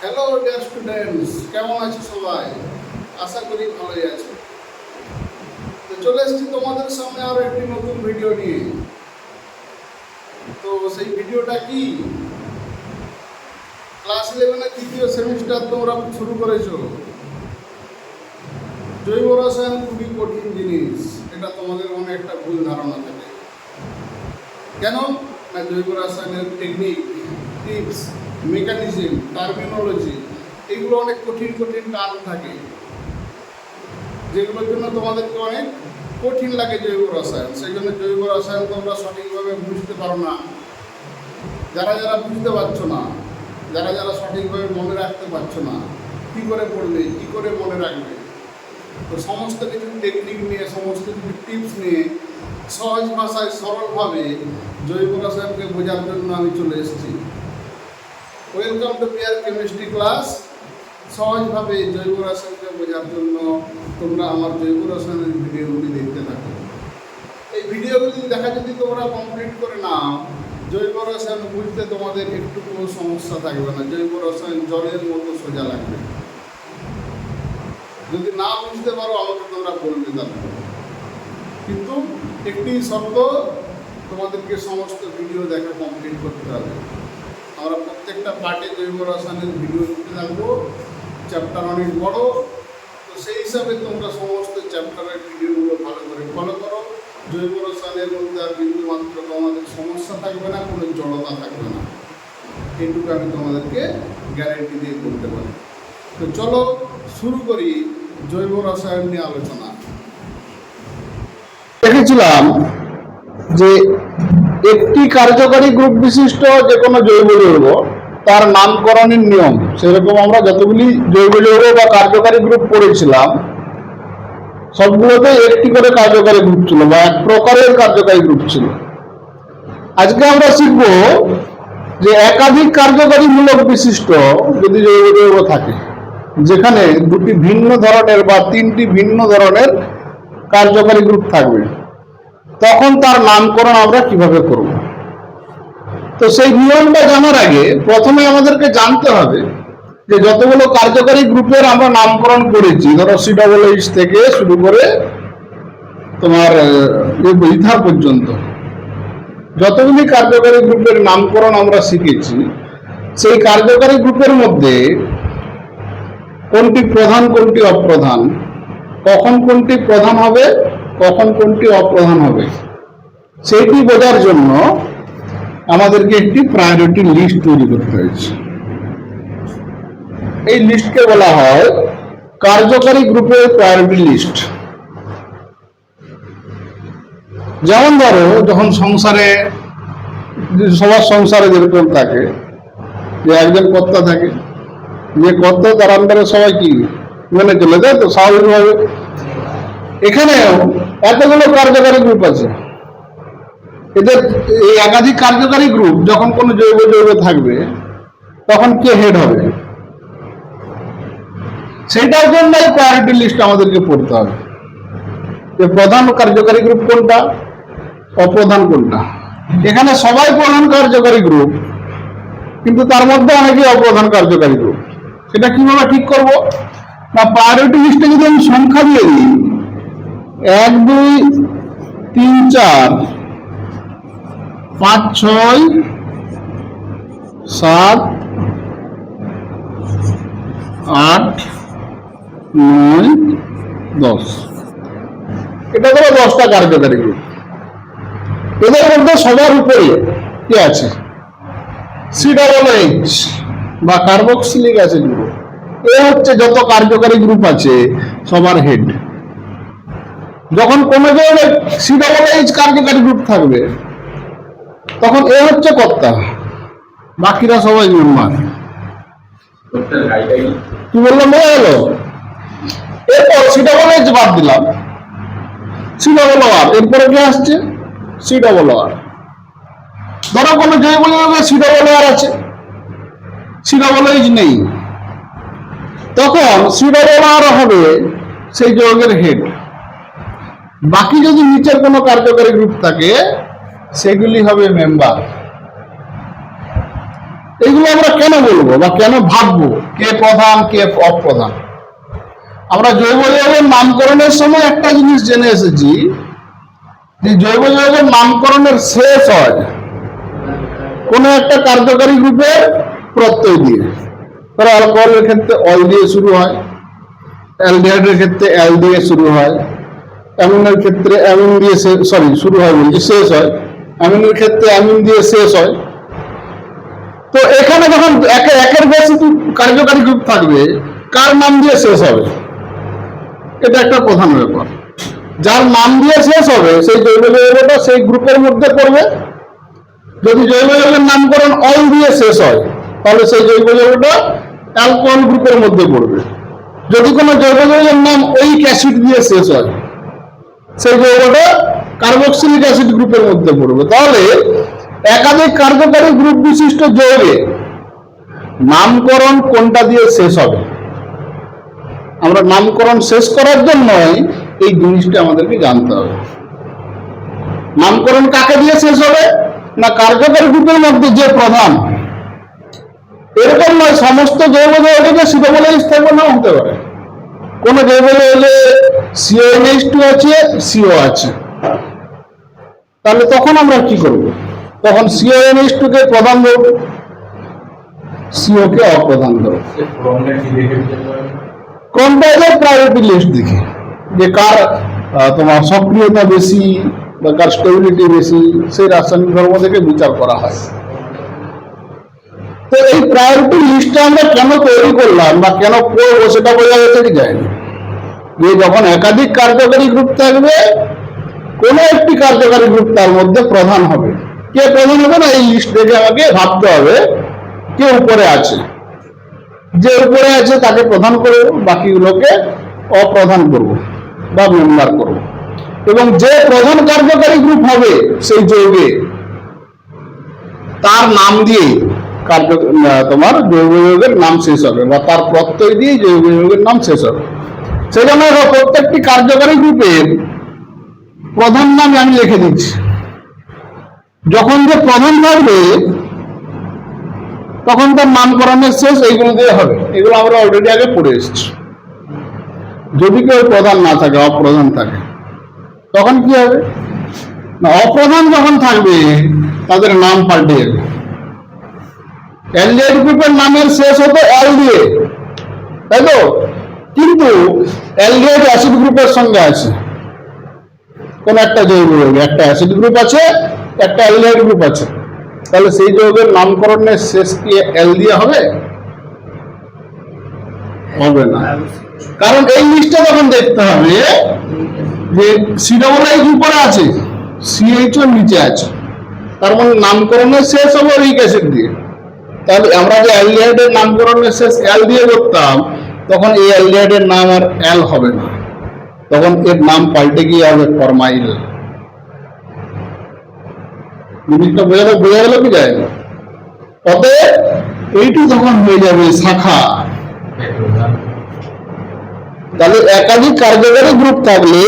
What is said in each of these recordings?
Hello dear students, কেমন আছো সবাই? আশা করি ভালোই আছো। তো চলে এসেছি তোমাদের সামনে আরো একটি নতুন ভিডিও নিয়ে। তো সেই ভিডিওটা কি? ক্লাস 11 এর তৃতীয় সেমিস্টার তোমরা শুরু করেছো। জৈব রসায়ন খুবই কঠিন জিনিস, এটা তোমাদের মনে একটা ভুল ধারণা থাকে। কেন না, জৈব রসায়নের টেকনিক, টিপস, মেকানিজম, টার্মিনোলজি এগুলো অনেক কঠিন কঠিন টার্ম থাকে, যেগুলোর জন্য তোমাদেরকে অনেক কঠিন লাগে জৈব রসায়ন। সেই জন্য জৈব রসায়ন তোমরা সঠিকভাবে বুঝতে পারো না। যারা যারা বুঝতে পারছো না, যারা যারা সঠিকভাবে মনে রাখতে পারছো না, কী করে পড়বে, কী করে মনে রাখবে, তো সমস্ত কিছু টেকনিক নিয়ে, সমস্ত কিছু টিপস নিয়ে সহজ ভাষায় সরলভাবে জৈব রসায়নকে বোঝার জন্য আমি চলে এসেছি। Welcome to peer chemistry class. সহজভাবে জৈব রসায়নকে বোঝার জন্য তোমরা আমার জৈব রসায়নের ভিডিওগুলি দেখতে থাকো। এই ভিডিওগুলি দেখা যদি তোমরা কমপ্লিট করে নাও, জৈব রসায়ন বুঝতে তোমাদের একটুকু সমস্যা থাকবে না। জৈব রসায়ন জলের মতো সোজা লাগবে। যদি না বুঝতে পারো আমাকে তোমরা বলবে তারপর, কিন্তু একটি শর্ত, তোমাদেরকে সমস্ত ভিডিও দেখা কমপ্লিট করতে হবে। আমরা প্রত্যেকটা পার্টে জৈব রসায়নের ভিডিও দিতে থাকবো। চ্যাপ্টার অনেক বড়, তো সেই হিসাবে তোমরা সমস্ত চ্যাপ্টারের ভিডিওগুলো ভালো করে ফলো করো। জৈব রসায়নের মধ্যে আর বিন্দুমাত্র তোমাদের সমস্যা থাকবে না, কোনো জড়তা থাকবে না, এইটুকু আমি তোমাদেরকে গ্যারেন্টি দিয়ে বলতে পারি। তো চলো শুরু করি জৈব রসায়ন নিয়ে আলোচনা। দেখেছিলাম যে একটি কার্যকারী গ্রুপ বিশিষ্ট যে কোনো জৈব যৌগ তার নামকরণের নিয়ম, সেরকম আমরা যতগুলি জৈব যৌগ বা কার্যকারী গ্রুপ পড়েছিলাম সবগুলোতে একটি করে কার্যকারী গ্রুপ ছিল বা এক প্রকারের কার্যকারী গ্রুপ ছিল। আজকে আমরা শিখব যে একাধিক কার্যকারী মূলক বিশিষ্ট যদি জৈব যৌগ থাকে, যেখানে দুটি ভিন্ন ধরনের বা তিনটি ভিন্ন ধরনের কার্যকারী গ্রুপ থাকবে, তখন তার নামকরণ আমরা কিভাবে করব। তো সেই নিয়মটা জানার আগে প্রথমে আমাদেরকে জানতে হবে যে যতগুলো কার্যকারী গ্রুপের আমরা নামকরণ করেছি, ধরো COOH থেকে শুরু করে তোমার ইথার পর্যন্ত যতগুলি কার্যকারী গ্রুপের নামকরণ আমরা শিখেছি, সেই কার্যকারী গ্রুপের মধ্যে কোনটি প্রধান কোনটি অপ্রধান, কখন কোনটি প্রধান হবে কখন কোনটি অপ্রধান হবে, সেইটি বোঝার জন্য আমাদেরকে একটি প্রায়োরিটি লিস্ট তৈরি করতে হয়েছে। এই লিস্টকে বলা হয় কার্যকারী গ্রুপের প্রায়োরিটি লিস্ট। যেমন ধরো, যখন সংসারে, সবার সংসারে যেরকম থাকে যে একজন কর্তা থাকে, যে কর্তা তার আন্ডারে সবাই কি মেনে চলে যায়, তো স্বাভাবিকভাবে এখানেও এতগুলো কার্যকারী গ্রুপ আছে। এদের এই একাধিক কার্যকারী গ্রুপ যখন কোনো জৈব যৌগ থাকবে তখন কে হেড হবে, সেটার জন্য এই প্রায়োরিটি লিস্ট আমাদেরকে পড়তে হবে যে প্রধান কার্যকারী গ্রুপ কোনটা, অপ্রধান কোনটা। এখানে সবাই প্রধান কার্যকারী গ্রুপ, কিন্তু তার মধ্যে অনেকেই অপ্রধান কার্যকারী গ্রুপ। সেটা কিভাবে ঠিক করব না, প্রায়োরিটি লিস্টে যদি আমি সংখ্যা দিয়ে দিই 1 2 3 4 5 6 7 8 9 10, এটা হলো 10টা কার্যকারী গ্রুপ। এদের মধ্যে সবার উপরে কি আছে, COOH বা কার্বক্সিলিক অ্যাসিড গ্রুপ। এ হচ্ছে যত কার্যকারী গ্রুপ আছে সবার হেড। যখন কোনো জায়গায় COOH কার্যকারী গ্রুপ থাকবে তখন এ হচ্ছে কর্তা, বাকিরা সবাই মেম্বার। কি বললাম বোঝা গেল? এরপর COOH বাদ দিলাম, COOR, এরপরে কি আসছে COOR। ধরো কোনো জৈব যৌগে COOR আছে, COOH নেই, তখন COOR হবে সেই যৌগের হেড। বাকি যদি নিচের কোনো কার্যকারী গ্রুপ থাকে সেগুলি হবে মেম্বার। এইগুলো আমরা কেন বলবো বা কেন ভাববো কে প্রধান কে অপ্রধান? আমরা জৈব যৌগের নামকরণের সময় একটা জিনিস জেনে এসেছি যে জৈব যৌগের নামকরণের শেষ হয় কোনো একটা কার্যকারী গ্রুপের প্রত্যয় দিয়ে। ধরো অ্যালকোহলের ক্ষেত্রে অল দিয়ে শুরু হয়, অ্যালডিহাইডের ক্ষেত্রে অ্যাল দিয়ে শুরু হয়, অ্যামিনের ক্ষেত্রে অ্যামিন দিয়ে শুরু হয় বলছি শেষ হয়, অ্যামিনের ক্ষেত্রে অ্যামিন দিয়ে শেষ হয়। তো এখানে যখন একের বেশি কার্যকারী গ্রুপ থাকবে, কার নাম দিয়ে শেষ হবে? এটা একটা প্রধান ব্যাপার। যার নাম দিয়ে শেষ হবে সেই জৈব যৌগটা সেই গ্রুপের মধ্যে পড়বে। যদি জৈব যৌগের নামকরণ অল দিয়ে শেষ হয় তাহলে সেই জৈব যৌগটা অ্যালকোহল গ্রুপের মধ্যে পড়বে। যদি কোনো জৈব যৌগের নাম ওইক অ্যাসিড দিয়ে শেষ হয় সেই যৌগটা কার্বক্সিলিক অ্যাসিড গ্রুপের মধ্যে পড়বে। তাহলে একাধিক কার্যকারী গ্রুপ বিশিষ্ট যৌগে নামকরণ কোনটা দিয়ে শেষ হবে, আমরা নামকরণ শেষ করার জন্য এই জিনিসটা আমাদেরকে জানতে হবে। নামকরণ কাকে দিয়ে শেষ হবে না কার্যকারী গ্রুপের মধ্যে যে প্রধান, এরকম নয় সমস্ত জৈব যৌগকে সিটোমোলাইজ থাকবে না হতে পারে। কোন জৈব যৌগে CONH2 আছে, CO আছে, তাহলে তখন আমরা কি করব? তখন CONH2 কে প্রধান ধরব, CO কে অপ্রধান ধরব। কোনটা প্রায়োরিটি লিস্ট দেখে যে কার তোমার সক্রিয়তা বেশি বা কার স্টেবিলিটি বেশি, সেই রাসায়নিক ধর্ম থেকে বিচার করা হয়। তো এই প্রায়োরিটি লিস্টটা আমরা কেন তৈরি করলাম বা কেন করবো সেটা বোঝা যেতে কি যায়নি। যে যখন একাধিক কার্যকারী গ্রুপ থাকবে কোন একটি কার্যকারী গ্রুপ তার মধ্যে প্রধান হবে। কে প্রধান হবে না এই লিস্ট দেখে আমাকে ভাবতে হবে কে উপরে আছে। যে উপরে আছে তাকে প্রধান করব, বাকিগুলোকে অপ্রধান করব বা মেম্বার করব। এবং যে প্রধান কার্যকারী গ্রুপ হবে সেই যৌগে তার নাম দিয়ে তোমার জৈব যৌগের নাম শেষ হবে বা তার প্রত্যয় দিয়ে জৈব যৌগের নাম শেষ হবে। সেই জন্য প্রত্যেকটি কার্যকারী গ্রুপের প্রধান নাম আমি লিখে দিচ্ছি। যখন যে প্রধান থাকবে তখন তার নামকরণের শেষ এইগুলো দিয়ে হবে। এগুলো আমরা অলরেডি আগে পড়ে এসেছি। যদি কেউ প্রধান না থাকে, অপ্রধান থাকে, তখন কি হবে না অপ্রধান যখন থাকবে তাদের নাম পাল্টে যাবে। অ্যালডিহাইড গ্রুপের নামের শেষ হতো অ্যাল দিয়ে, তাই তো? কিন্তু অ্যালডিহাইড অ্যাসিড গ্রুপের সঙ্গে আছে কোন একটা জৈব যৌগ, একটা অ্যাসিড গ্রুপ আছে, একটা অ্যালডিহাইড গ্রুপ আছে, তাহলে সেই যৌগের নামকরণের শেষ কি এল দিয়ে হবে? হবে না। কারণ এই লিস্টটা যখন দেখতে হবে যে COOH উপরে আছে, CH নিচে আছে, তার মানে নামকরণের শেষ হবে ওইক অ্যাসিড দিয়ে। তাহলে আমরা যে অ্যালডিহাইডের নামকরণের শেষ অ্যাল দিয়ে করতাম তখন এই অ্যালডিহাইডের নাম আর অ্যাল হবে না, তখন এর নাম পাল্টে গিয়ে হবে ফরমাইল। জিনিসটা বোঝা গেল কি যায় না? অতএব এইটি তখন হয়ে যাবে শাখা। তাহলে একাধিক কার্যকারী গ্রুপ থাকলে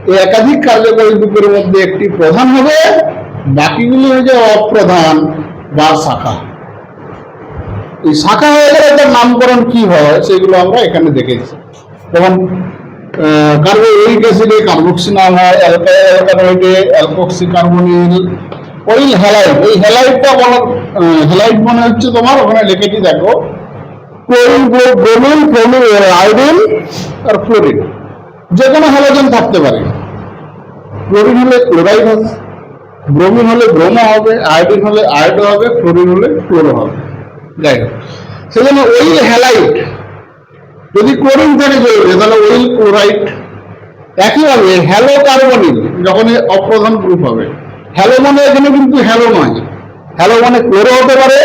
এই একাধিক কার্যকারী গ্রুপের মধ্যে একটি প্রধান হবে, বাকিগুলি হয়ে যাবে অপ্রধান বা শাখা। এই শাখা হয়ে গেলে তার নামকরণ কি হয় সেগুলো আমরা এখানে দেখেছি। যেমন কার্বোইক অ্যাসিডে কার্বক্সি নাম হয়, অ্যালকানোয়েডে অ্যালকক্সি কার্বনিল, অয়েল হ্যালাইড। এই হ্যালাইডটা হ্যালাইড মানে হচ্ছে তোমার ওখানে লিখেছি দেখো ক্লোরিন, ব্রোমিন, আয়োডিন আর ফ্লোরিন। যে কোনো হ্যালোজেন থাকতে পারে। ক্লোরিন হলে ক্লোরাইড হবে, ব্রোমিন হলে ব্রোমো হবে, আয়োডিন হলে আয়োডো হবে, ফ্লোরিন হলে ক্লোরো হবে। যাই হোক, সেজন্য অয়েল হ্যালাইড যদি ক্লোরিন থেকে জড়িয়ে তাহলে অয়েল ক্লোরাইড। একইভাবে হ্যালো কার্বনিল যখন অপ্রধান গ্রুপ হবে, হ্যালো মানে এখানে কিন্তু হ্যালো নয়, হ্যালো মানে ক্লোরো হতে পারে,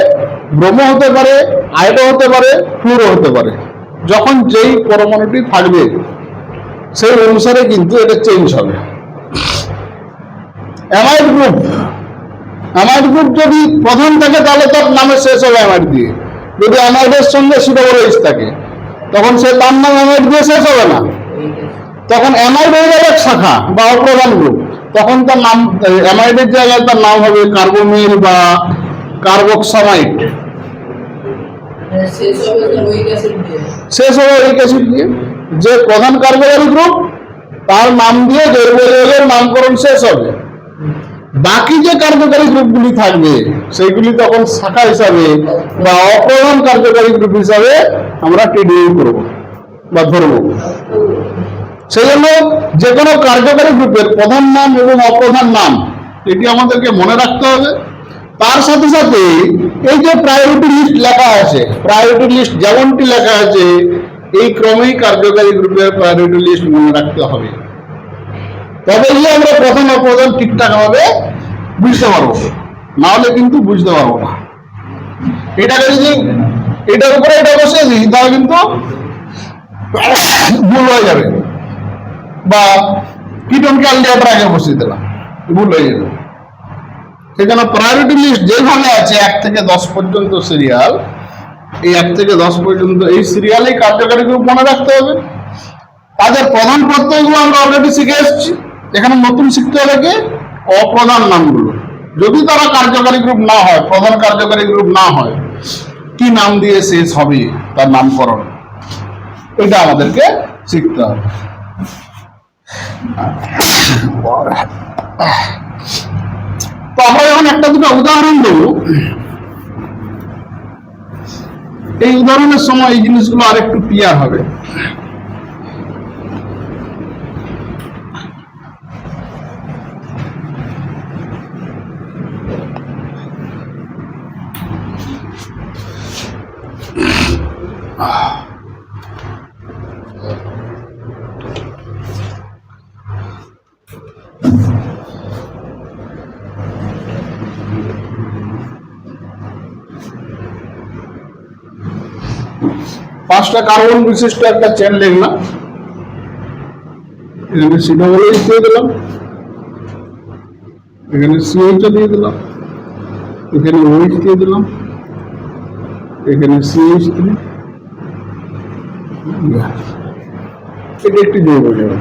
ব্রোমো হতে পারে, আয়োডো হতে পারে, ফ্লুরো হতে পারে। যখন যেই পরমাণুটি থাকবে সেই অনুসারে কিন্তু এটা চেঞ্জ হবে। অ্যামাইড গ্রুপ, অ্যামাইড গ্রুপ যদি প্রধান থাকে তাহলে তার নামে শেষ হবে অ্যামাইড দিয়ে। যদি অ্যামাইডের সঙ্গে COOH থাকে তখন সে তার নাম অ্যামাইড দিয়ে শেষ হবে না, তখন অ্যামাইড হয়ে যাবে শাখা বা অপ্রধান গ্রুপ। তখন তার নাম অ্যামাইডের জায়গায় তার নাম হবে কার্বোমিল বা কার্বক্সামাইড। শেষ হবে ওইক অ্যাসিড দিয়ে। যে প্রধান কার্যকারী গ্রুপ তার নাম দিয়ে জৈব যৌগের নামকরণ শেষ হবে। বাকি যে কার্যকারী গ্রুপগুলি থাকবে সেইগুলি তখন শাখা হিসাবে বা অপ্রধান কার্যকারী গ্রুপ হিসাবে আমরা টিডিএ করব বা ধরব। সেই জন্য যে কোনো কার্যকারী গ্রুপের প্রধান নাম এবং অপ্রধান নাম এটি আমাদেরকে মনে রাখতে হবে। তার সাথে সাথে এই যে প্রায়োরিটি লিস্ট লেখা আছে, প্রায়োরিটি লিস্ট যেমনটি লেখা আছে এই ক্রমেই কার্যকারী গ্রুপের প্রায়োরিটি লিস্ট মনে রাখতে হবে। তবেই আমরা প্রধান অপ্রধান ঠিকঠাক ভাবে বুঝতে পারবো, না হলে কিন্তু বুঝতে পারবো না। এটাকে যদি এটার উপরে এটা বসে দিই তাহলে কিন্তু ভুল হয়ে যাবে, বা কিটনকে আলডিহাইডের আগে বসিয়ে দিলাম ভুল হয়ে যাবে। সেজন্য প্রায়োরিটি লিস্ট যেভাবে আছে 1 থেকে 10 পর্যন্ত সিরিয়াল, এই 1 থেকে 10 পর্যন্ত এই সিরিয়ালে কার্যকারী গ্রুপ মনে রাখতে হবে। তাদের প্রধান প্রত্যয়গুলো আমরা অলরেডি শিখে এসেছি। এখানে নতুন শিখতে হবে কি অপ্রধান নামগুলো। যদি তারা কার্যকারী গ্রুপ না হয়, প্রধান কার্যকারী গ্রুপ না হয়, কি নাম দিয়ে শেষ হবে তার নামকরণ, এটা আমাদেরকে শিখতে হবে। তো আমরা যখন একটা দুটো উদাহরণ দেব, এই উদাহরণের সময় এই জিনিসগুলো আরেকটু ক্লিয়ার হবে। পাঁচটা কার্বন বিশিষ্ট একটা চেন লিখলাম, এখানে COOH দিয়ে দিলাম, এখানে CH দিয়ে দিলাম, এখানে OH দিয়ে দিলাম, এখানে CH3, এটা একটি জৈব যৌগ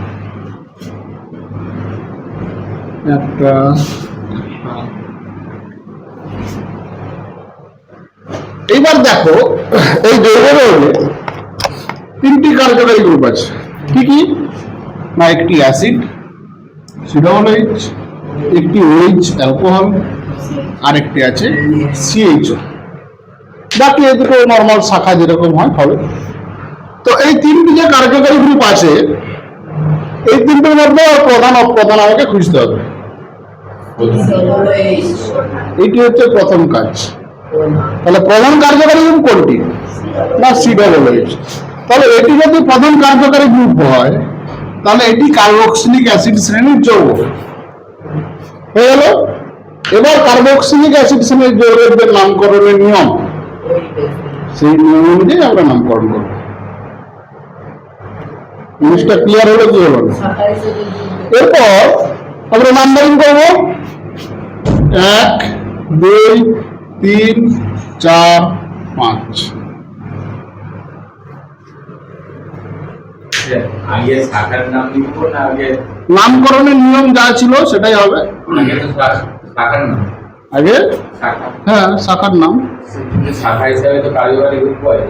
একটা। এইবার দেখো এই জৈব যৌগে 3টি কার্যকারী গ্রুপ আছে। কি কি না, একটি অ্যাসিড COOH, একটি OH অ্যালকোহল, আর একটি আছে CHO। বাকি এই দুটো নর্মাল শাখা যেরকম হয় হবে। তো এই 3টি যে কার্যকারী গ্রুপ আছে এই 3টির মধ্যে প্রধান অপ্রধান আমাকে খুঁজতে হবে। এটি হচ্ছে প্রথম কাজ। তাহলে প্রধান কার্যকারী গ্রুপ কোনটি না COOH। তাহলে এটি যদি প্রধান কার্যকারী গ্রুপ হয় তাহলে এটি কার্বক্সিলিক অ্যাসিড শ্রেণীর যৌগ হয়ে গেল। এবার কার্বক্সিলিক অ্যাসিড শ্রেণীর যৌগের নামকরণের নিয়ম, সেই নিয়ম অনুযায়ী আমরা নামকরণ করব। জিনিসটা ক্লিয়ার হলো কি হলো? এরপর আমরা নাম্বারিং করব 1 2 3 4 5। আগে শাখার নাম লিখবো না আগে নামকরণের নিয়ম যা ছিল সেটাই হবে। শাখার নাম আগে শাখা, হ্যাঁ শাখার নাম। শাখা হিসাবে তো কার্যকারী গ্রুপ হয়,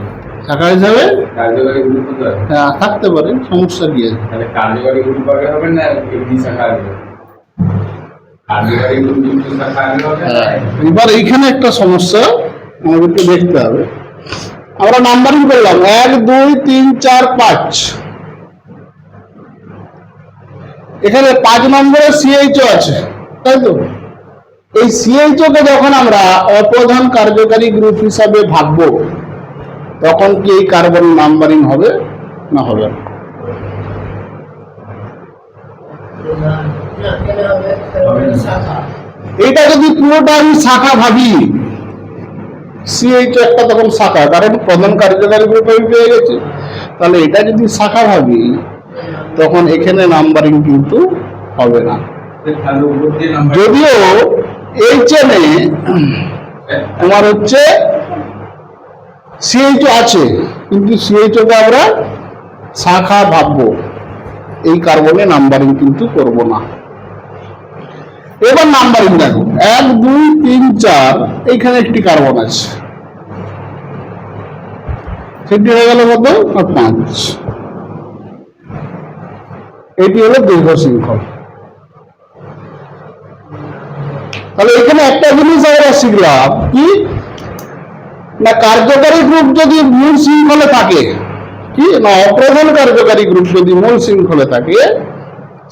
শাখা হিসাবে কার্যকারী গ্রুপ হতে হয়। হ্যাঁ থাকতে পারে, সমস্যা কি আছে? তাহলে কার্যকারী গ্রুপ আগে হবে না এমনি শাখা আগে হবে? কার্যকারী গ্রুপ কিন্তু শাখা আগে হবে। এবার এইখানে একটা সমস্যা আমাদেরকে দেখতে হবে। আমরা নাম্বারিং করলাম 1 2 3 4 5। এখানে 5 নম্বরে CHO আছে, তাই তো? এই CHO কে যখন আমরা অপ্রধান কার্যকারী গ্রুপ হিসাবে ভাববো তখন কি এই কার্বন নাম্বারিং হবে না হবে না? এটা যদি পুরোটা আমি শাখা ভাবি, CHO একটা তখন শাখা, কারণ প্রধান কার্যকারী গ্রুপ আমি পেয়ে গেছি। তাহলে এটা যদি শাখা ভাবি তখন এখানে নাম্বারিং কিন্তু হবে না। যদিও এই চেনে আমার হচ্ছে CHO আছে, কিন্তু CHO কে আমরা শাখা ভাববো, এই কার্বনে নাম্বারিং কিন্তু করব না। এবার নাম্বারিং দেখো 1 2 3 4, এইখানে একটি কার্বন আছে, সেটি হয়ে গেল কত? 5। এটি হলো দীর্ঘ শৃঙ্খল। তাহলে এখানে একটা জিনিস আমরা শিখলাম কি না, কার্যকারী গ্রুপ যদি মূল শৃঙ্খলে থাকে, কি না অপ্রধান কার্যকারী গ্রুপ যদি মূল শৃঙ্খলে থাকে,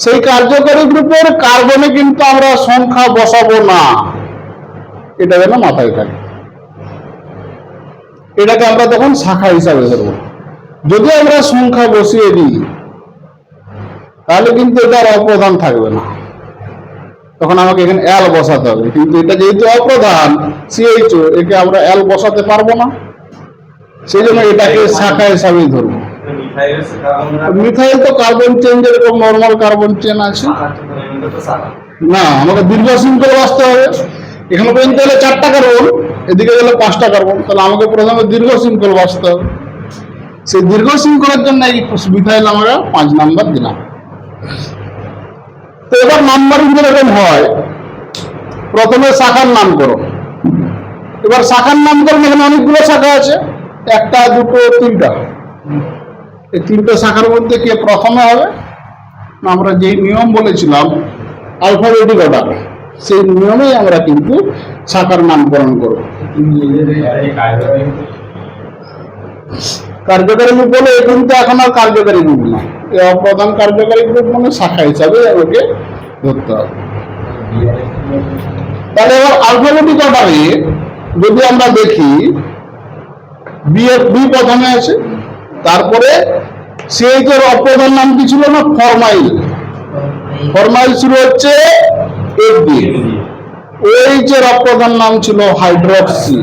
সেই কার্যকারী গ্রুপের কার্বনে কিন্তু আমরা সংখ্যা বসাবো না, এটা যেন মাথায় থাকে। এটাকে আমরা তখন শাখা হিসাবে ধরবো। যদি আমরা সংখ্যা বসিয়ে দিই তাহলে কিন্তু এটার অপ্রধান থাকবে না, তখন আমাকে এখানে এল বসাতে হবে। কিন্তু এটা যেহেতু অপ্রধান সিএইচও, একে আমরা এল বসাতে পারবো না, সেই জন্য এটাকে শাখা হিসাবেই ধরবো। মিথাইল তো কার্বন চেন যেরকম নর্মাল কার্বন চেন আছে না, আমাকে দীর্ঘ শৃঙ্খল বাঁচতে হবে। এখানে পর্যন্ত হলে 4টা কার্বন, এদিকে গেলে 5টা কার্বন, তাহলে আমাকে প্রথমে দীর্ঘ শৃঙ্খল বাঁচতে হবে। সেই দীর্ঘ শৃঙ্খলের জন্য এই মিথাইল আমরা 5 নাম্বার দিলাম। তো এবার নাম্বারিং যেরকম হয়, প্রথমে শাখার নামকরণ। এবার শাখার নামকরণ এখানে অনেকগুলো শাখা আছে, 1টা 2টো 3টা। এই 3টে শাখার মধ্যে কে প্রথমে হবে না, আমরা যেই নিয়ম বলেছিলাম অ্যালফাবেটিক অর্ডার, সেই নিয়মেই আমরা কিন্তু শাখার নামকরণ করব। কার্যকারী গ্রুপ বলে কিন্তু এখন আর কার্যকারী গ্রুপ না, এই অপ্রধান কার্যকারী গ্রুপ মানে শাখা হিসাবে আমাকে ধরতে হবে। তাহলে এবার অ্যালফাবেটিক অর্ডারে যদি আমরা দেখি, বি প্রথমে আছে, তারপরে সিএইচের অপ্রধান নাম কি ছিল না, ফরমাইল। ফরমাইল শুরু হচ্ছে এফ দিয়ে। ওএইচ এর অপ্রধান নাম ছিল হাইড্রক্সি,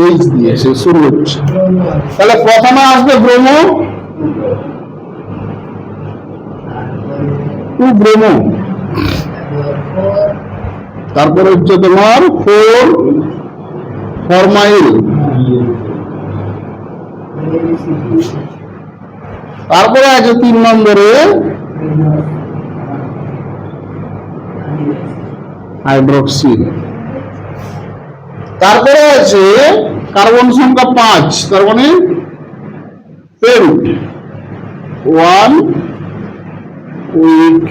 এইচ দিয়ে সে শুরু হচ্ছে। তাহলে প্রথমে আসবে ব্রোমো, টু ব্রোমো, তারপরে হচ্ছে তোমার 4 ফরমাইল, তারপরে আছে 3 নম্বরে হাইড্রক্সিল, তারপরে আছে কার্বন সংখ্যা 5, তার মানে পেন্ট 1 উইক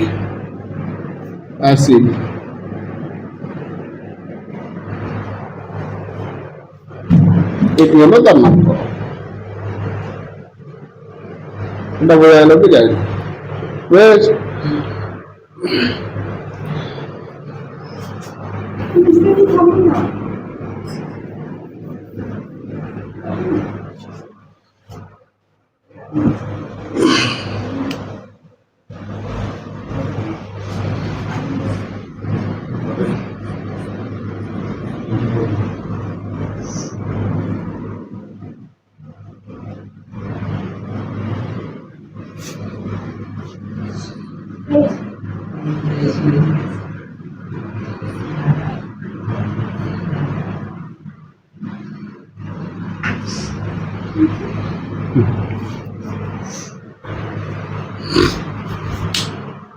অ্যাসিড। এটি হলো তার নামকরণ। এটা বোঝা গেল কি যাই বুঝেছি?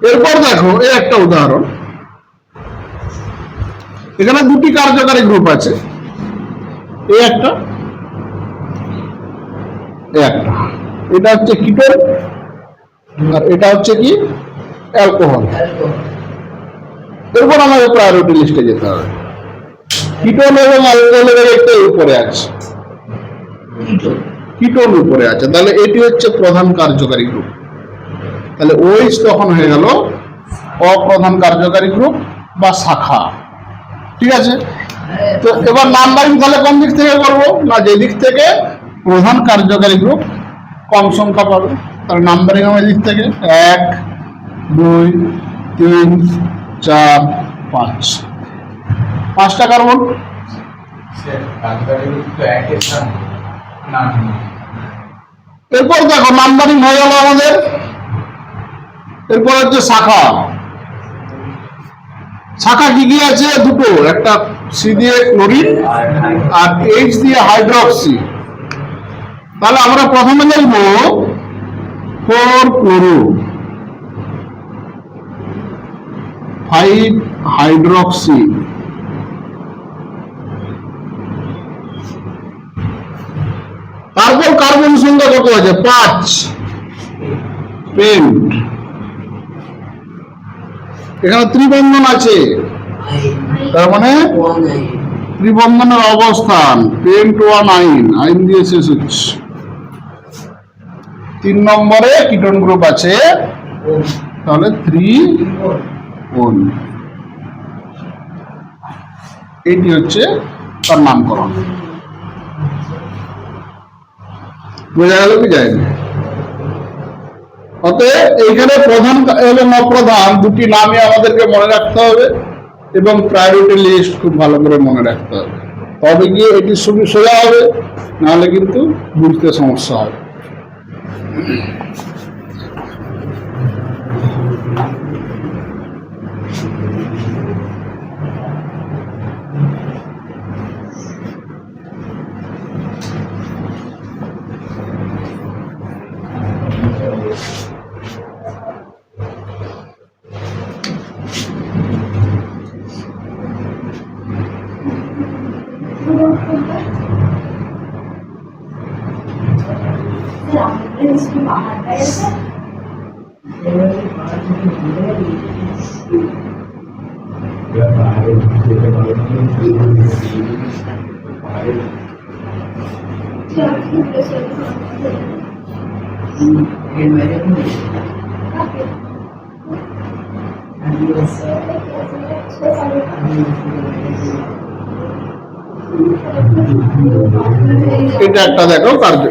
এরপর দেখো এই একটা উদাহরণ, এখানে 2টি কার্যকারী গ্রুপ আছে, এই একটা, এটা হচ্ছে কিটোন আর এটা হচ্ছে কি অ্যালকোহল। এরপর আমাদের প্রায়োরিটি লিস্টে যেতে হবে। কিটোন এবং অ্যালকোহলের একটা উপরে আছে, কিটোন উপরে আছে, তাহলে এটি হচ্ছে প্রধান কার্যকারী গ্রুপ। তাহলে ওইচ তখন হয়ে গেল অপ্রধান কার্যকারী গ্রুপ বা শাখা। ঠিক আছে, তো এবার নাম্বারিং তাহলে কোন দিক থেকে করবো না, যে দিক থেকে প্রধান কার্যকারী গ্রুপ কম সংখ্যা পাবে, তাহলে নাম্বারিং আমার দিক থেকে 1 2 3 4 5, 5টা কার্বন। এরপর দেখো নাম্বারিং হয়ে গেল আমাদের। এরপর হচ্ছে শাখা। শাখা কি কি আছে? 2টো, একটা সি দিয়ে ক্লোরিন আর এইচ দিয়ে হাইড্রক্সি। তাহলে আমরা প্রথমে লিখব 4 ক্লোরো 5 হাইড্রক্সি, তারপর কার্বন সংখ্যা কত আছে? 5। পেন্ট, এখানে ত্রিবন্ধন আছে, তার মানে ত্রিবন্ধনের অবস্থান পেন্ট 1 আইন, আইন দিয়ে শেষ হচ্ছে। 3 নম্বরে কিটোন গ্রুপ আছে, তাহলে 3 এটি হচ্ছে তার নামকরণ। বোঝা গেল কি যায়নি? অতএব এইখানে প্রধান এবং অপ্রধান দুটি নামই আমাদেরকে মনে রাখতে হবে এবং প্রায়োরিটি লিস্ট খুব ভালো করে মনে রাখতে হবে, তবে গিয়ে এটি সোজা হবে, নাহলে কিন্তু বুঝতে সমস্যা হবে। এটা একটা দেখো কার্য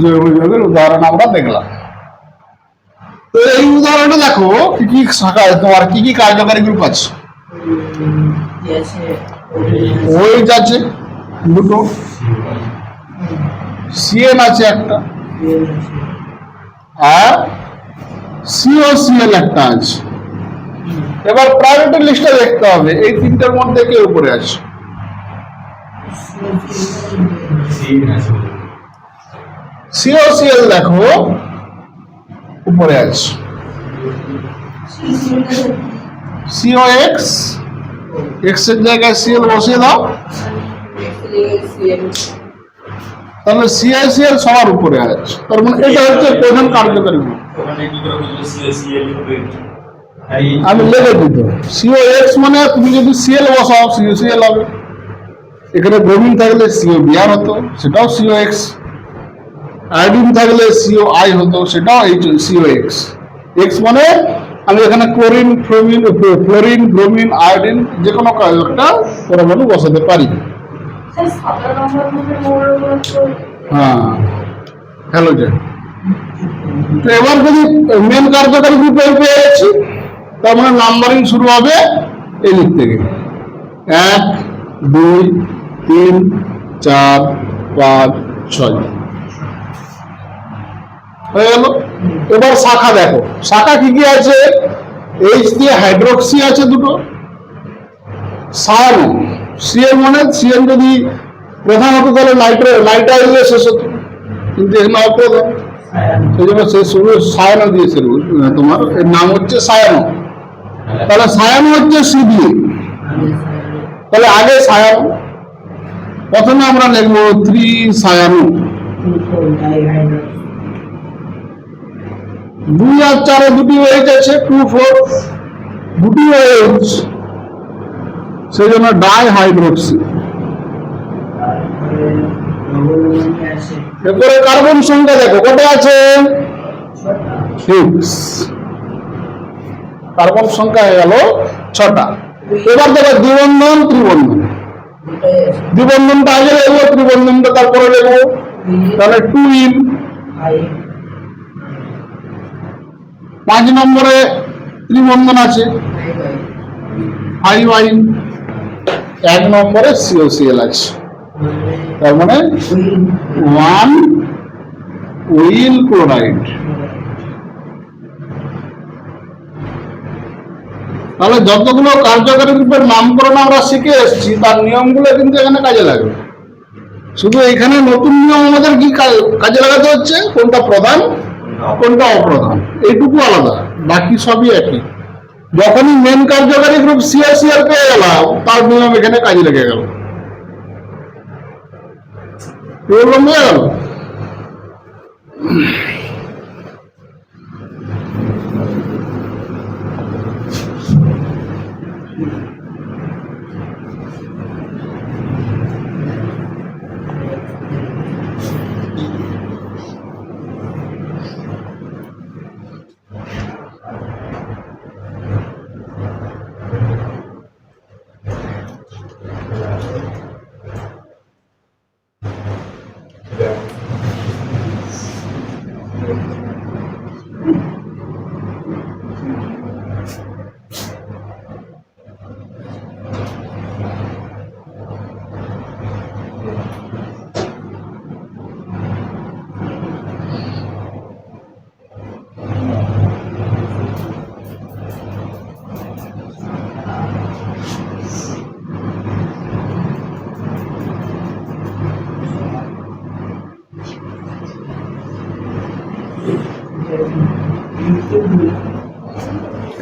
জৈব যৌগের উদাহরণ আমরা দেখলাম। তো এই উদাহরণটা দেখো কি কি শাখা, তোমার কি কি কার্যকারী গ্রুপ আছে? ওইচ আছে দুটো, সিএন আছে একটা, আর সিওসিএল একটা আছে। এবার প্রায়োরিটি লিস্টে দেখতে হবে এই তিনটার মধ্যে কে উপরে আছে। সিওসিএল দেখো উপরে আছে, সিওএক্স, এক্স এর জায়গায় সিএল বসিয়ে দাও, তাহলে সিআইসিএল সবার উপরে আছে। তার মানে এটা হচ্ছে প্রধান কার্যকারী গ্রুপ। আমি লিখে দিত সিওএক্স মানে তুমি যদি সিএল বসাও সিওসিএল হবে, এখানে ব্রোমিন থাকলে সিওবিআর হতো, সেটাও সিওএক্স, আয়োডিন থাকলে সিওআই হতো, সেটাও সিওএক্স। এক্স মানে আমি এখানে ক্লোরিন, ফ্লোরিন, ব্রোমিন, আয়োডিন যে কোনো একটা পরমাণু বসাতে পারি। হ্যাঁ, হ্যালোজেন। তো এবার যদি মেন কার্যকারী গ্রুপে পেয়ে যাচ্ছি, তার মানে নাম্বারিং শুরু হবে এই দিক থেকে 1, 2, 3, 4, 5, 6 হয়ে গেল। এবার শাখা দেখো, শাখা কি কি আছে? এইচ দিয়ে হাইড্রোক্সি আছে দুটো, সায়ানো, সিএন মানে সিএন যদি প্রধান হতো তাহলে নাইট্রাইল দিয়ে শেষ হতো, কিন্তু এখানে অপ্রধান, সেই জন্য সে শুরু সায়ানো দিয়েছে। তোমার এর নাম হচ্ছে সায়ানো, তাহলে সায়ানো হচ্ছে সি দিয়ে, তাহলে আগে সায়ানো, প্রথমে আমরা লিখবো 3 সায়ানো। 2 আর 4 দুটি ওয়েজ আছে, 2, 4 দুটি ওয়েজ, সেই জন্য ডাই হাইড্রোক্সি। এরপরে কার্বন সংখ্যা দেখো কত আছে? 6। কার্বন সংখ্যা হয়ে গেল 6টা। এবার দেখো দ্বিবন্ধন, ত্রিবন্ধন, দ্বিবন্ধনটা আগে লিখবো, ত্রিবন্ধনটা তারপরে লিখবো, তাহলে 2 5 নম্বরে ত্রিবন্ধন আছে 5 আইন, 1 নম্বরে সিওসিএল আছে, তার মানে 1 উইল ক্লোরাইড। তাহলে যতগুলো কার্যকারী গ্রুপের নামকরণ আমরা শিখে এসেছি তার নিয়মগুলো কিন্তু এখানে কাজে লাগবে। শুধু এখানে নতুন নিয়ম আমাদের কি কাজে লাগাতে হচ্ছে, কোনটা প্রধান কোনটা অপ্রধান এইটুকু আলাদা, বাকি সবই একই। যখনই মেন কার্যকারী গ্রুপ সিআইসিএল পেয়ে গেলাম, তার নিয়ম এখানে কাজে লেগে গেল। বললাম বোঝা গেল?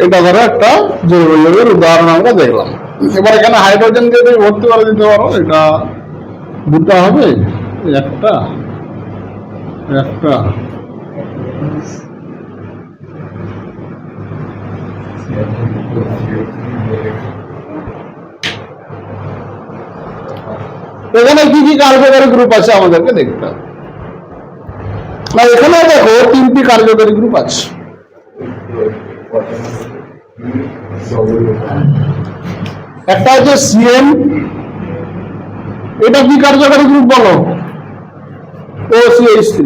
এটা ধরো একটা জৈব যৌগের উদাহরণ আমরা দেখলাম। এবার এখানে হাইড্রোজেন দিয়ে তুমি ভর্তি করে দিতে পারো। এটা দুটা হবে, একটা একটা এখানে কি কি কার্যকারী গ্রুপ আছে আমাদেরকে দেখতে হবে। না, এখানে দেখো তিনটি কার্যকারী গ্রুপ আছে। একটা হচ্ছে সিএন, এটা কি কার্যকারী গ্রুপ বলো? OCH3।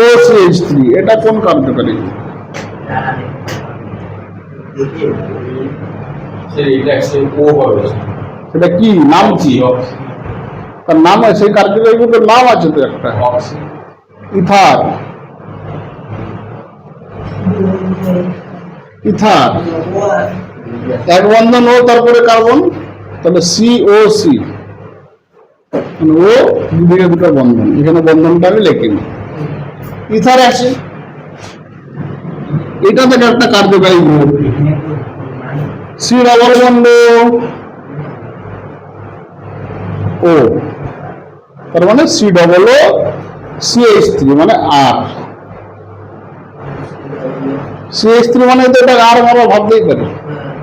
OCH3 এটা কোন কার্যকারী গ্রুপ? সেটা কি নাম? কি তার নাম আছে? সেই কার্যকারী গ্রুপের নাম আছে তো একটা, ইথার। ইথার এক বন্ধন ও, তারপরে কার্বন, তাহলে COC, ও দুদিকে দুটো বন্ধন। এখানে বন্ধনটা আমি লিখিনি, ইথার আছে। এটা থেকে একটা কার্যকারী গ্রুপ C ডবল বন্ধ ও, তার মানে C ডবল ও CH3 মানে R। CH3 মানে তো এটা আর আমরা ভাবতেই পারি,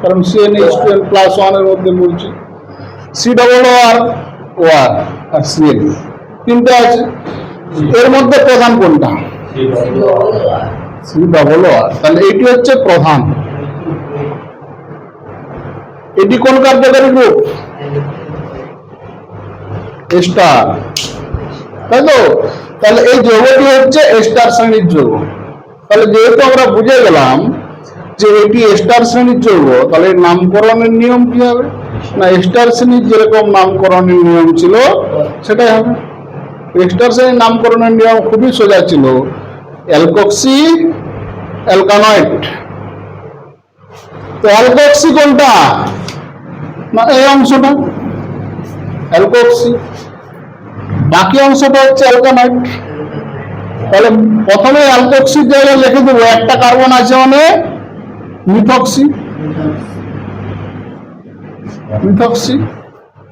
কারণ CnH2n+1 এর মধ্যে বলছি। C ডবল ও আর, ও আর আর Cl তিনটা আছে। এর মধ্যে প্রধান কোনটা? C ডবল ও আর। তাহলে এটি হচ্ছে প্রধান। এটি কোন কার্যকারী গ্রুপ? স্টার, তাই তো? তাহলে এই যৌগটি হচ্ছে স্টার শ্রেণীর যৌগ। তাহলে যেহেতু আমরা বুঝে গেলাম যে এটি স্টার শ্রেণীর যৌগ, তাহলে এর নামকরণের নিয়ম কি হবে? না, স্টার শ্রেণীর যেরকম নামকরণের নিয়ম ছিল সেটাই হবে। স্টার শ্রেণীর নামকরণের নিয়ম খুবই সোজা ছিল, অ্যালকক্সি অ্যালকানয়েড। তো অ্যালকক্সি কোনটা? না, এই অংশটা অ্যালকক্সি, বাকি অংশটা হচ্ছে অ্যালকানয়েড। তাহলে প্রথমে অ্যালকক্সির জায়গায় লিখে দেবো একটা কার্বন আছে মানে মিথক্সি। মিথক্সি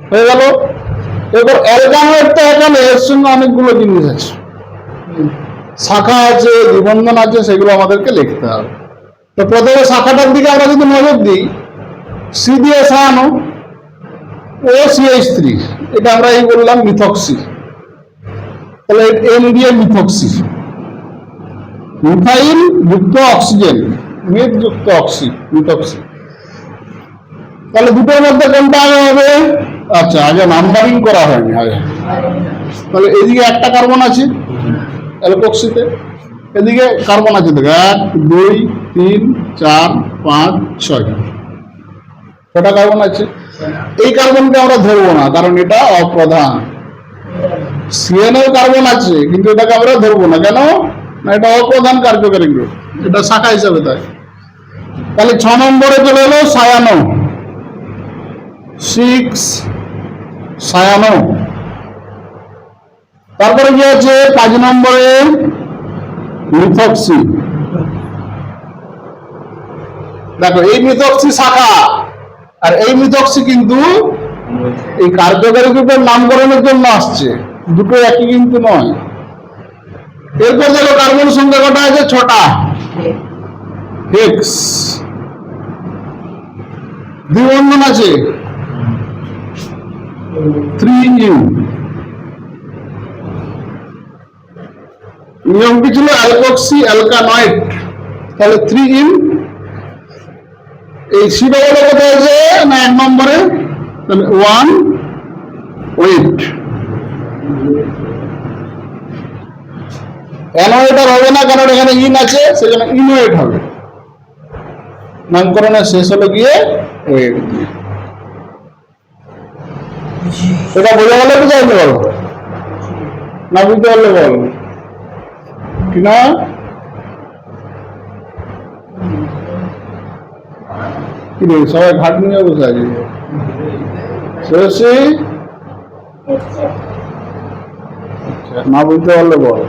হয়ে গেল। এবার অ্যালকানয়েড তো এখানে এর সঙ্গে অনেকগুলো জিনিস আছে, শাখা আছে, দ্বিবন্ধন আছে, সেগুলো আমাদেরকে লিখতে হবে। তো প্রথমে শাখাটার দিকে আমরা যদি নজর দিই, C দিয়ে সাজানো OCH3, এটা আমরা এই বললাম মিথক্সি। তাহলে N দিয়ে মিথক্সি, মিথাইল যুক্ত অক্সিজেন, মিথ যুক্ত অক্সি, মিথক্সি। তাহলে দুটোর মধ্যে কোনটা আগে হবে? আচ্ছা, আগে নাম্বারিং করা হয়নি আগে। তাহলে এদিকে একটা কার্বন আছে অ্যালকক্সিতে, এদিকে কার্বন আছে দেখো 1 2 3 4 5 6, কটা কার্বন আছে? এই কার্বনকে আমরা ধরবো না, কারণ এটা অপ্রধান। সিএনও কার্বন আছে, কিন্তু এটাকে আমরা ধরবো না। কেন? না, এটা অপ্রধান কার্যকারী গ্রুপ, এটা শাখা হিসাবে। তাহলে 6 নম্বরে চলে এলো সায়ানো, 6 সায়ানো। তারপরে কি আছে 5 নম্বরে মিথক্সি। দেখো এই মিথক্সি শাখা আর এই মিথক্সি কিন্তু এই কার্যকারী গ্রুপের নামকরণের জন্য আসছে, দুটো একই কিন্তু নয়। এরপর দেখো কার্বন সংখ্যা কটা আছে? 6টা। হেক্স। দ্বিবন্ধন আছে 3U। নিয়মটি ছিল অ্যালকক্সি অ্যালকানয়েড, তাহলে 3U। এই সি ডবল কোথায় আছে না 1 নম্বরে, তাহলে 1 ওয়েট। অ্যানোয়েট আর হবে না, কারণ এখানে ইন আছে, সেজন্য ইনওয়েট হবে। নামকরণের শেষ হলো গিয়ে ওয়েট দিয়ে। এটা বোঝা গেল কি জানতে পারো না? বুঝতে পারলে বল কি না? কি রে সবাই ঘাট নিয়ে বসে আছে। সরস্বতী না বুঝতে পারলে বল।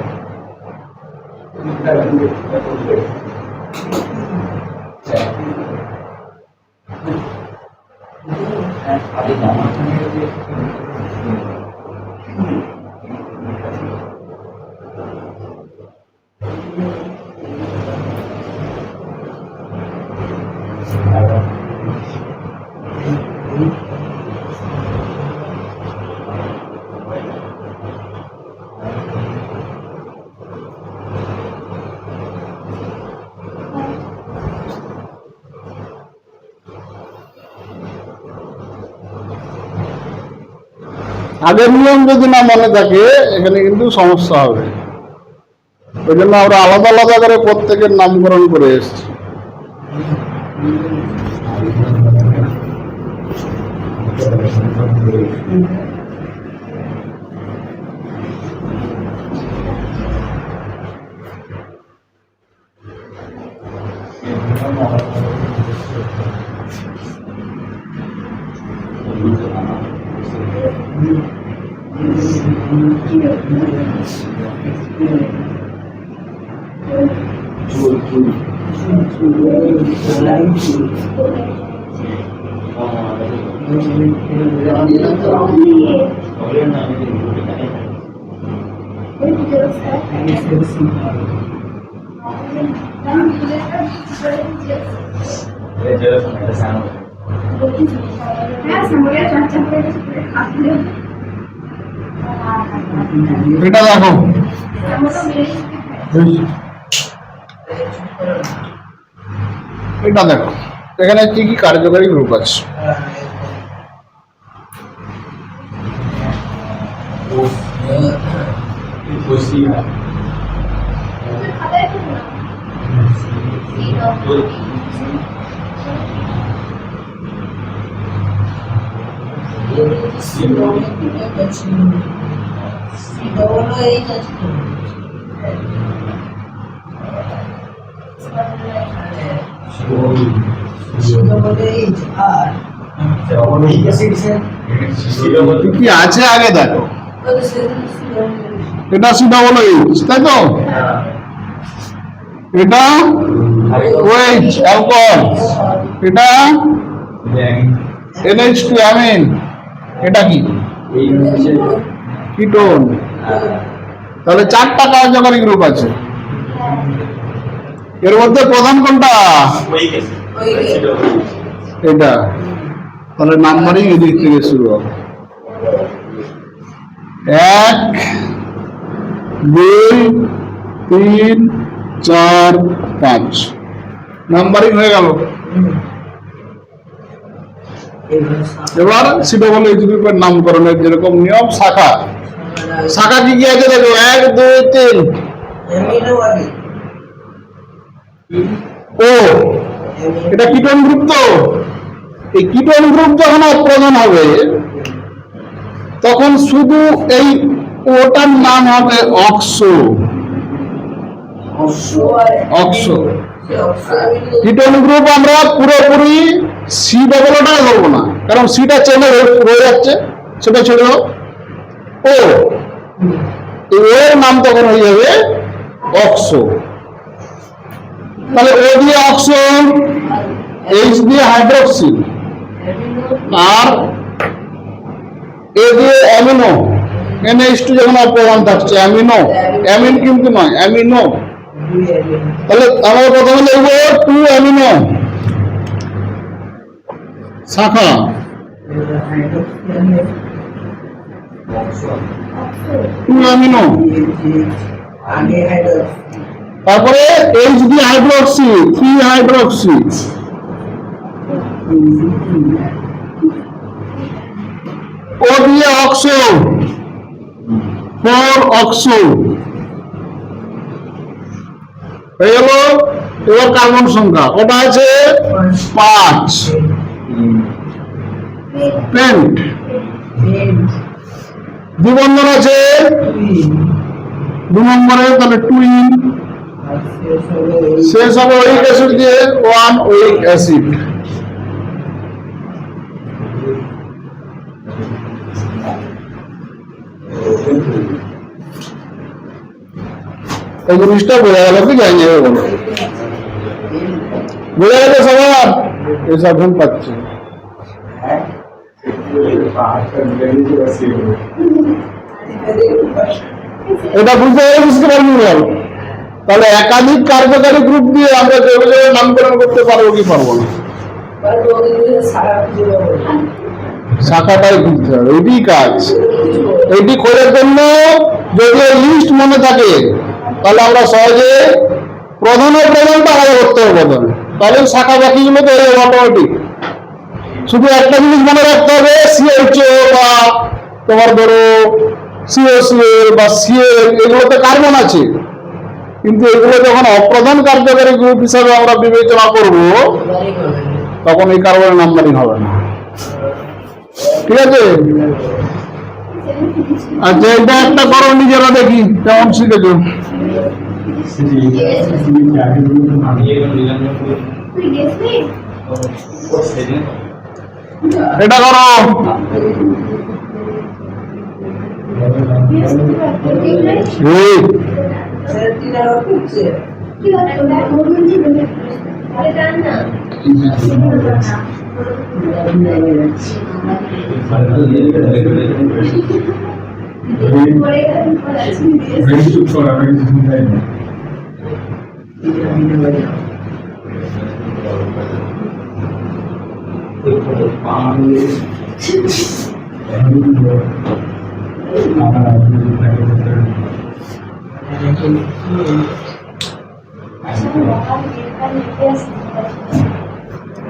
আগের নিয়ম যদি না মনে থাকে এখানে কিন্তু সমস্যা হবে। ওই জন্য আমরা আলাদা আলাদা করে প্রত্যেকের নামকরণ করে এসেছি। এটা দেখো এটা দেখো এখানে কি কি কার্যকারী গ্রুপ আছে। কি আছে আগে দেখো, এটা COOH তাই তো, এটা OH অ্যালকোহল, এটা NH2 অ্যামিন, এটা কি কিটোন। তাহলে 4টা কার্যকারী গ্রুপ আছে। এর মধ্যে প্রধান কোনটা? এটা। তাহলে নাম্বারিং এদিক থেকে শুরু হবে। 1 2 3 4 5 নাম্বারিং হয়ে গেল। এবার COOH গ্রুপের নামকরণের যেরকম নিয়ম, শাখা শাখা কি কি আছে দেখো, 1 2 3 ও এটা কিটোন গ্রুপ। তো এই কিটোন গ্রুপ যখন প্রধান হবে তখন শুধু এই ওটার নাম হবে অক্সো। অক্সো কিটোন গ্রুপ আমরা পুরোপুরি COOটা ধরবো না, কারণ সিটা চেনে রয়ে যাচ্ছে, সেটা ছিল ও। এই ও এর নাম তখন হয়ে যাবে অক্সো। তাহলে ও দিয়ে অক্সো, এইচ দিয়ে হাইড্রোক্সিল, আর এ দিয়ে অ্যামিনো, NH2 যখন অপ্রধান থাকছে অ্যামিনো, অ্যামিন কিন্তু নয়, অ্যামিনো। তাহলে আমরা প্রথমে লিখব 2 অ্যামিনো শাখা, 2 অ্যামিনো, তারপরে H দিয়ে হাইড্রোক্সি, 3 হাইড্রোক্সি, ও দিয়ে অক্সো, 4 অক্সো হয়ে গেল। এবার কার্বন সংখ্যা ওটা আছে 5, পেন্ট। দ্বিবন্ধন আছে 2 নম্বরে, তাহলে টুইন। শেষ হবে ওইক অ্যাসিড দিয়ে 1 ওইক অ্যাসিড। এই জিনিসটা বোঝা গেল কি জানি যাবে বলো, বোঝা গেছে সবার? এসব ঘুম পাচ্ছে। এটা বুঝতে পারবি বল। তাহলে একাধিক কার্যকারী গ্রুপ দিয়ে আমরা জৈব যৌগের নামকরণ করতে পারবো কি পারবো না? শাখাটাই খুঁজতে হবে, এটি কাজ। এটি করার জন্য যদি লিস্ট মনে থাকে তাহলে আমরা সহজে প্রধানের প্রধানটা আলাদা করতে হবে প্রধান, তাহলে শাখা বাকিগুলো তো হয়ে যাবে অটোমেটিক। শুধু একটা জিনিস মনে রাখতে হবে, CHO বা তোমার ধরো COCl বা Cl, এগুলোতে কার্বন আছে, কিন্তু এগুলো যখন অপ্রধান কার্যকারী গ্রুপ হিসাবে আমরা বিবেচনা করব তখন এই কার্বনের নাম্বারিং হবে না। ঠিক আছে? আচ্ছা, এটা একটা করো নিজেরা, দেখি কেমন শিখেছো। এটা করো।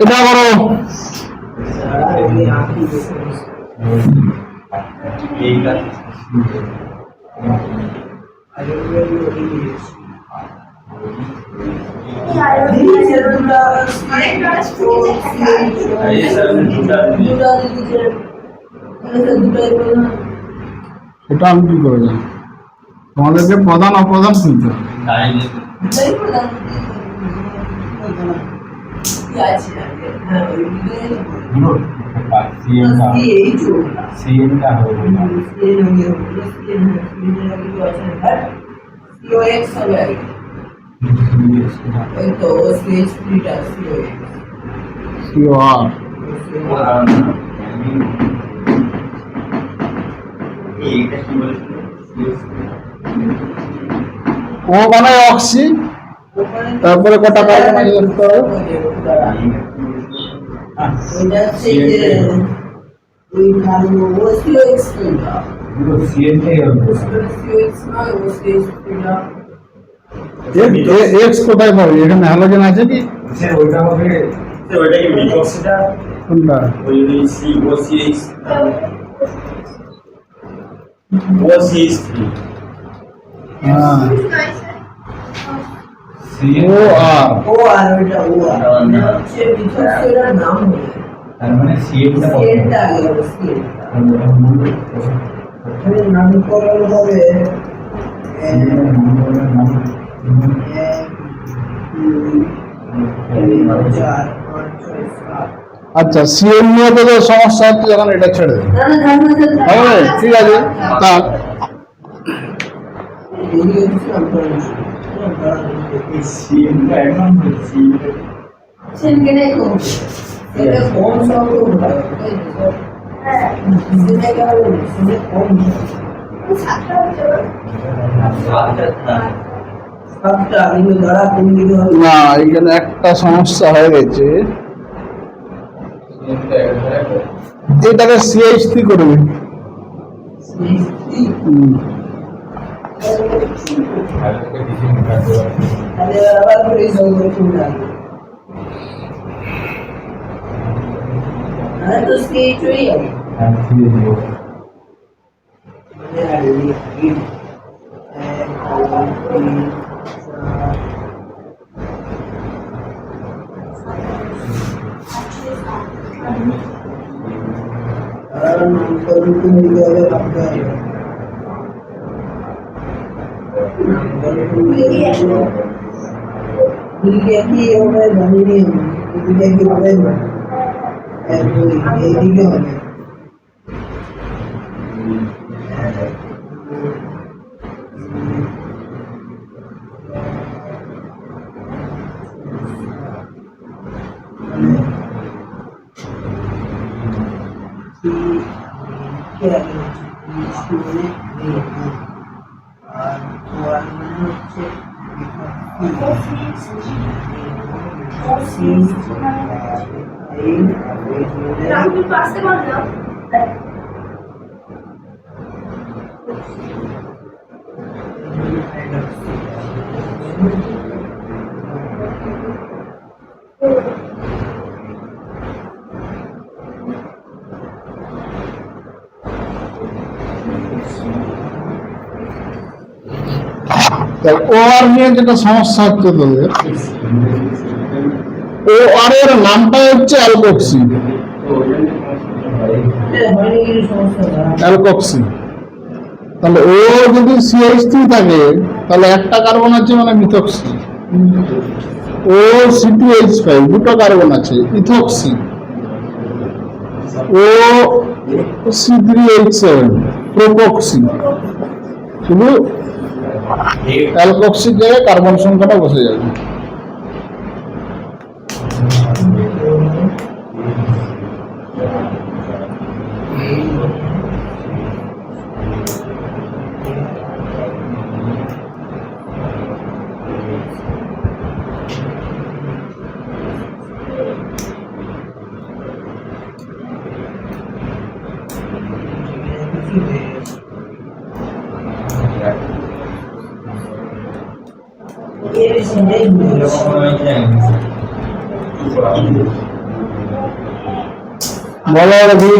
এটা করো। সেটা আমি কি করে জানি? তোমাদেরকে প্রধান অপ্রধান শুনতে হবে। ও মানে অক্সি, তারপরে কটা কার্বন আছে লিখতে হবে। এক্স কোথায় পাবে? এখানে হ্যালোজেন আছে কি? ওইটা হবে, ওইটা কি মিথক্সিটা? কোনটা? ওই COCH, OCH3। হ্যাঁ, ও আর তার মানে CNটা নামকরণ হবে আচ্ছা, সিএম নিয়ে তো সমস্যা হচ্ছে, যখন এটা ছেড়ে দেবে। ঠিক আছে, তা সিএমটা এখন সিএমটা সেনকে দেখো এটা কোন শব্দ হলো হ্যাঁ সেটা গেল সেটা কোন সাতটা কিন্তু ধরা কোন দিকে হবে না এখানে একটা সমস্যা হয়ে গেছে, এটাকে CH3 করবে। তাহলে আবার করে সব করে না আর তো স্টেজ হয়ে যাবে রামপুর পাশে বলো OR নিয়ে যেটা সমস্যা হচ্ছে তোদের, OR এর নামটা হচ্ছে অ্যালকক্সি, অ্যালকক্সি। তাহলে ও যদি CH3 থাকে তাহলে একটা কার্বন আছে মানে মিথক্সি, ও C2H5 দুটো কার্বন আছে ইথক্সি, ও C3H7 প্রোপক্সি। শুধু অ্যালকক্সির জায়গায় কার্বন সংখ্যাটা বসে যাবে। বলো রবি,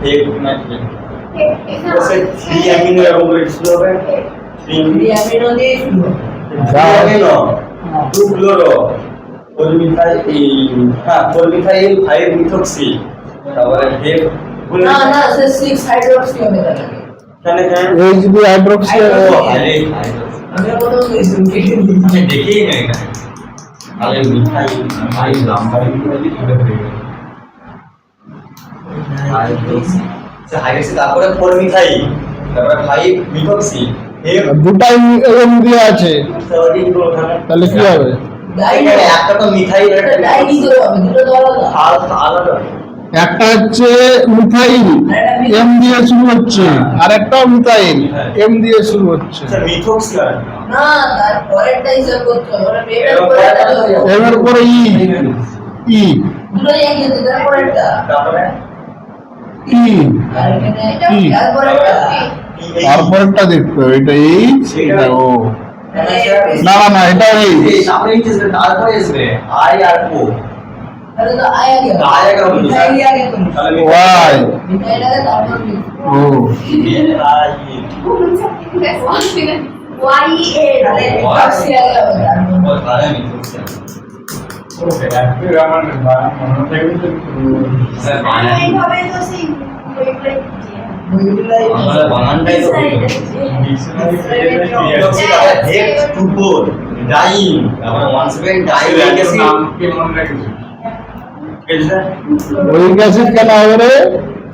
एक मिनट जैसे 3 अमीनो एरोमेटिक ছিল হবে 3 अमीनो দিয়ে শুরু अमीनो 2 क्लोरो পলিমিথাইল হ্যাঁ পলিমিথাইল 5 মিথক্সি তারপরে হেপ না না সে 6 হাইড্রোক্সি হবে তাহলে কেন কেন HB হাইড্রোক্সি আরে আমরা কত বলেছি আমি দেখেই নাই না আরে মিথাইল ভাই নাম্বার কি করে হয়ে গেল হাইড্রোক্সি হাইড্রোক্সি তারপরে পলিমিথাইল তারপরে 5 মিথক্সি হেপ দুটাই এম দিয়ে আছে, 13 গুলো ওখানে তাহলে কি হবে? একটা তো মিথাইল এটা ডাই দিতে হবে দুটো তো আলাদা আলাদা একটা হচ্ছে মিথাইল এম দিয়ে শুরু হচ্ছে, আর একটাও মিথাইল এম দিয়ে শুরু হচ্ছে। আচ্ছা মিথক্সি আর না তার পরেরটা হিসাব করতে হবে ওরা পেটার পরেরটা এম এর পরে ই ই দুটো একই আছে তার পরেরটা তারপরে ই আর এখানে ই তার পরেরটা তারপরেরটা দেখতে হবে, এটা এইচ এটা ও, না না না এটা এইচ, এই সামনে আসবে তারপরে আসবে আই আর ও তাহলে তো আয়া গেল আয়া গেল মিথাইল আগে তো তাহলে ওয়াই মিথাইল আগে তারপর ও আই YA তাহলে মিথক্সি আগে হবে তারপর ও তাহলে মিথক্সি স্যার বানান এইভাবে তো সেই বুঝলাই আমরা বানানটাই তো মিথক্সি তারপরে হেপ টু ফোর ডাইন তারপরে 17 ডাইন অ্যাসিড ওইক অ্যাসিড কেন হবে রে?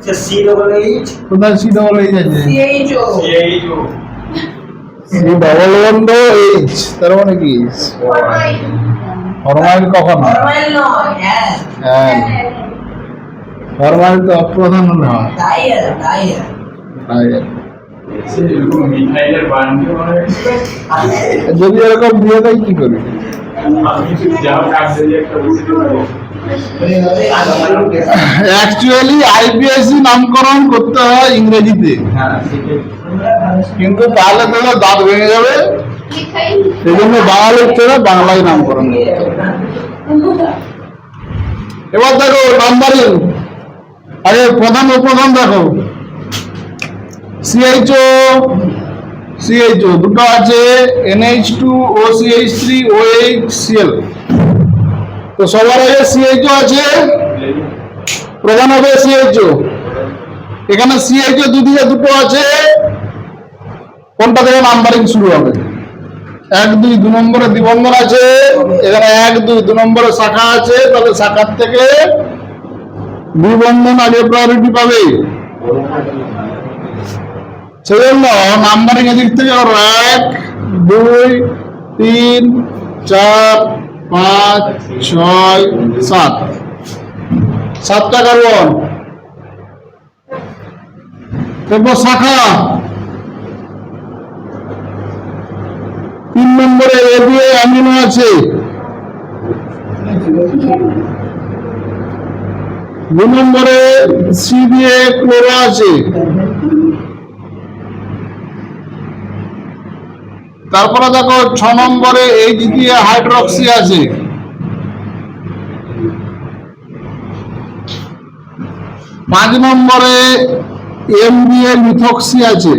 সে সি ডবল এইচ কোথায় সি ডবল এইচ আছে? সিএইচও সি ডবল বন্ধ এইচ, তার মানে কি ফরমাইল কখন হয়? ফরমাইল নয়, হ্যাঁ। হ্যাঁ, ফরমাইল তো অপ্রধান নয়। Dial, dial. এরকম মিথাইলের বান্ডি মানে যদি এরকম দিয়ে দেয় কি করি? আমি যা কাজ দিয়ে একটা বুঝতে পারি। অ্যাকচুয়ালি আইপিএসসি নামকরণ করতে হয় ইংরেজিতে, হ্যাঁ সেটাই। কিন্তু তাহলে তো দাঁত ভেঙে যাবে, লিখাই সেই জন্য বাংলা লিখতে বাংলায় নামকরণ করতে হবে। এবার দেখো নাম্বারিং, আগে প্রধান উপপ্রধান দেখো। সিএইচও সিএইচও দুটো আছে, NH2 OCH3 OHCl। তো সবার আগে সিএইচও আছে, প্রধান হবে সিএইচও। এখানে সিএইচও দুদিকে দুটো আছে, কোনটা থেকে নাম্বারিং শুরু হবে? 1 2 2 নম্বরে দ্বিবন্ধন আছে, এখানে 1 2 2 নম্বরে শাখা আছে, তাহলে শাখার থেকে দ্বিবন্ধন আগে প্রায়োরিটি পাবে। সেজন্য নাম্বারিং এদিক থেকে 1 2 3 4 5 6 7, 7টা কার্বন। তারপর শাখা 3 নম্বরে এ দিয়ে অ্যামিনো আছে, 2 নম্বরে সি দিয়ে ক্লোরো আছে, তারপরে দেখো 6 নম্বরে এইচ দিয়ে হাইড্রক্সি আছে, 5 নম্বরে এম দিয়ে মিথক্সি আছে,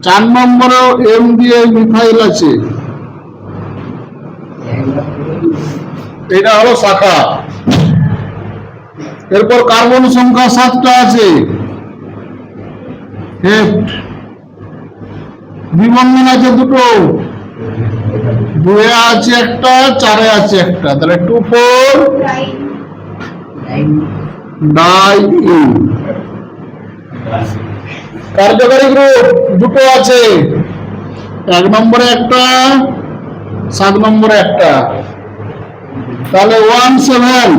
4 নম্বরেও এম দিয়ে মিথাইল আছে। এটা হলো শাখা। এরপর কার্বন সংখ্যা 7টা আছে, হেপ্ট। দ্বিবন্ধন আছে দুটো, 2 আছে একটা, 4 আছে একটা, তাহলে 2 4 ডাই ইন। কার্যকারী গ্রুপ দুটো আছে, 1 নম্বরে একটা, 7 নম্বরে একটা, তাহলে 1 7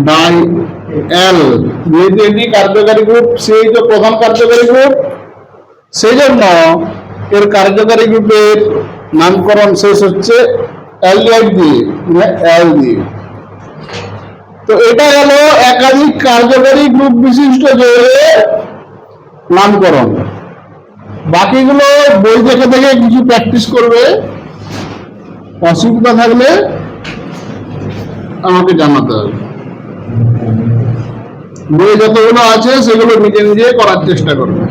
ডাই এল। যেহেতু এটি কার্যকারী গ্রুপ, সেই যে প্রধান কার্যকারী গ্রুপ, সেই জন্য এর কার্যকারী গ্রুপের নামকরণ শেষ হচ্ছে অ্যালডিহাইড দিয়ে, এল দিয়ে। তো এটা হলো একাধিক কার্যকারী গ্রুপ বিশিষ্ট যৌগের নামকরণ। বাকিগুলো বই দেখে দেখে কিছু প্র্যাকটিস করবে, অসুবিধা থাকলে আমাকে জানাতে হবে। বই যতগুলো আছে সেগুলো নিজে নিজে করার চেষ্টা করবে।